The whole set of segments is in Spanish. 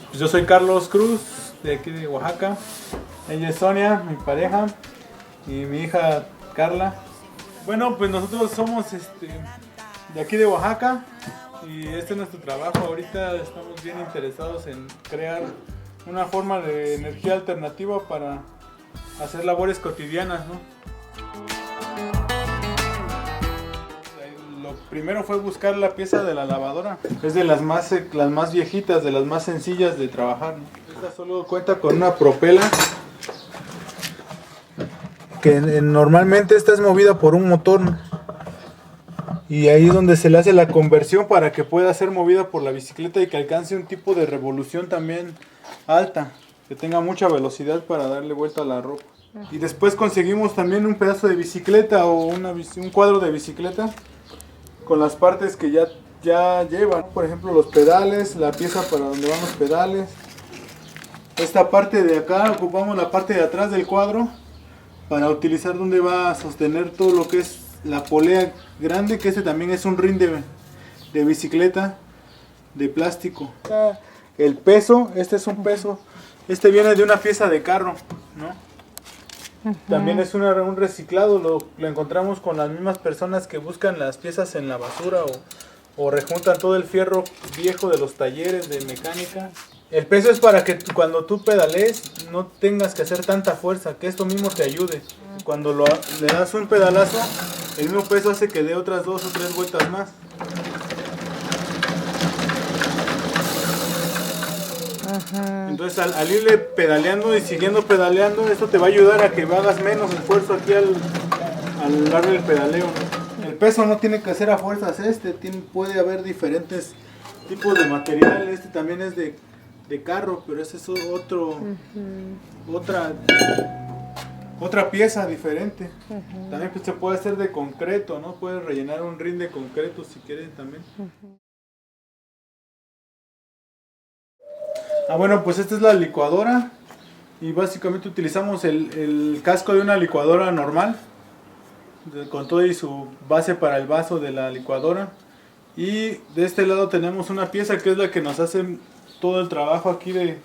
Pues yo soy Carlos Cruz, de aquí de Oaxaca. Ella es Sonia, mi pareja, y mi hija Carla. Bueno, pues nosotros somos de aquí de Oaxaca y este es nuestro trabajo. Ahorita estamos bien interesados en crear una forma de energía alternativa para hacer labores cotidianas, ¿no? Lo primero fue buscar la pieza de la lavadora. Es de las más viejitas, de las más sencillas de trabajar, ¿no? Esta solo cuenta con una propela que normalmente esta es movida por un motor, ¿no? Y ahí es donde se le hace la conversión para que pueda ser movida por la bicicleta y que alcance un tipo de revolución también alta, que tenga mucha velocidad para darle vuelta a la ropa. Y después conseguimos también un pedazo de bicicleta o un cuadro de bicicleta con las partes que ya llevan, por ejemplo los pedales, la pieza para donde van los pedales. Esta parte de acá ocupamos la parte de atrás del cuadro para utilizar donde va a sostener todo lo que es la polea grande, que también es un rin de bicicleta de plástico. El peso, este es un peso, viene de una pieza de carro, ¿no? También es un reciclado, lo encontramos con las mismas personas que buscan las piezas en la basura o rejuntan todo el fierro viejo de los talleres de mecánica. El peso es para que cuando tú pedalees no tengas que hacer tanta fuerza, que esto mismo te ayude. Cuando le das un pedalazo, el mismo peso hace que dé otras 2 o 3 vueltas más. Entonces al irle pedaleando y siguiendo pedaleando, esto te va a ayudar a que hagas menos esfuerzo aquí al darle el pedaleo. El peso no tiene que hacer a fuerzas, puede haber diferentes tipos de material. Este también es de carro, pero ese es otra pieza diferente. También pues, se puede hacer de concreto, ¿no? Puedes rellenar un rin de concreto si quieres también. Bueno, pues esta es la licuadora y básicamente utilizamos el casco de una licuadora normal con todo y su base para el vaso de la licuadora, y de este lado tenemos una pieza que es la que nos hace todo el trabajo aquí de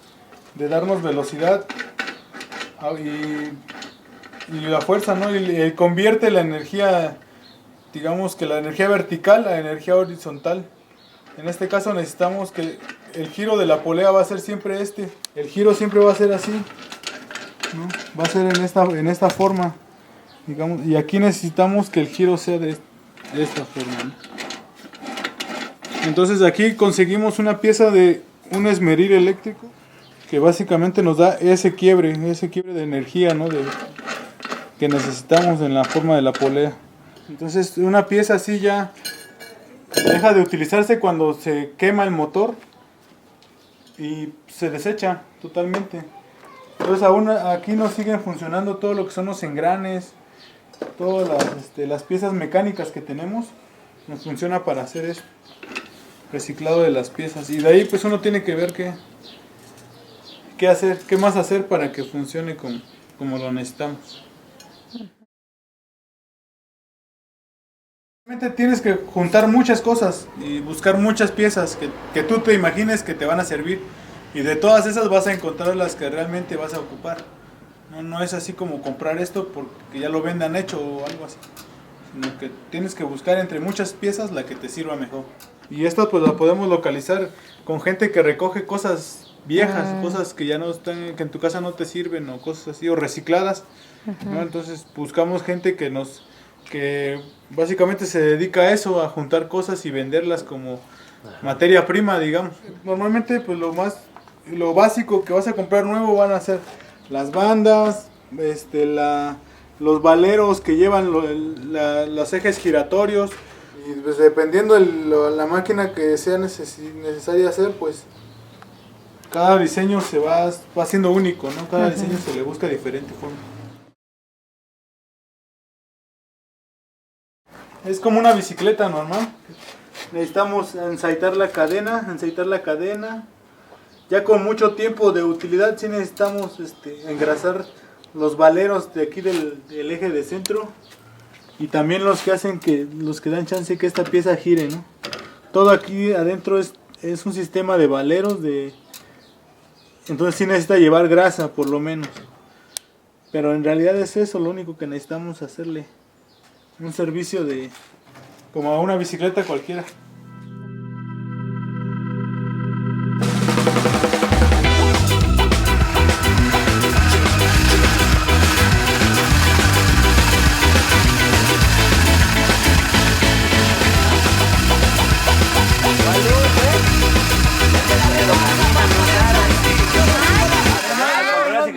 darnos velocidad y la fuerza, ¿no? Y convierte la energía, digamos que la energía vertical a energía horizontal. En este caso necesitamos que el giro de la polea va a ser siempre el giro siempre va a ser así, ¿no? Va a ser en esta forma, digamos, y aquí necesitamos que el giro sea de esta forma, ¿no? Entonces aquí conseguimos una pieza de un esmeril eléctrico que básicamente nos da ese quiebre de energía, ¿no? Que necesitamos en la forma de la polea. Entonces una pieza así ya deja de utilizarse cuando se quema el motor y se desecha totalmente. Entonces aún aquí nos siguen funcionando todo lo que son los engranes, todas las piezas mecánicas que tenemos, nos funciona para hacer esto, reciclado de las piezas. Y de ahí pues uno tiene que ver qué más hacer para que funcione como lo necesitamos. Tienes que juntar muchas cosas y buscar muchas piezas que tú te imagines que te van a servir, y de todas esas vas a encontrar las que realmente vas a ocupar. No es así como comprar esto porque ya lo vendan hecho o algo así, sino que tienes que buscar entre muchas piezas la que te sirva mejor. Y esto pues la podemos localizar con gente que recoge cosas viejas, cosas que ya no están, que en tu casa no te sirven, o cosas así, o recicladas, ¿no? Entonces buscamos gente que básicamente se dedica a eso, a juntar cosas y venderlas como materia prima, digamos. Normalmente pues lo básico que vas a comprar nuevo van a ser las bandas, los valeros que llevan los ejes giratorios, y pues dependiendo la máquina que sea necesaria hacer, pues cada diseño se va haciendo único, ¿no? Cada diseño se le busca diferente forma. Es como una bicicleta normal. Necesitamos ensaitar la cadena. Ya con mucho tiempo de utilidad sí necesitamos engrasar los valeros de aquí del eje de centro, y también los que dan chance que esta pieza gire, ¿no? Todo aquí adentro es un sistema de valeros Entonces sí necesita llevar grasa por lo menos. Pero en realidad es eso lo único que necesitamos hacerle. Un servicio de como a una bicicleta cualquiera.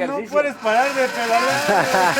No puedes parar de pedalear.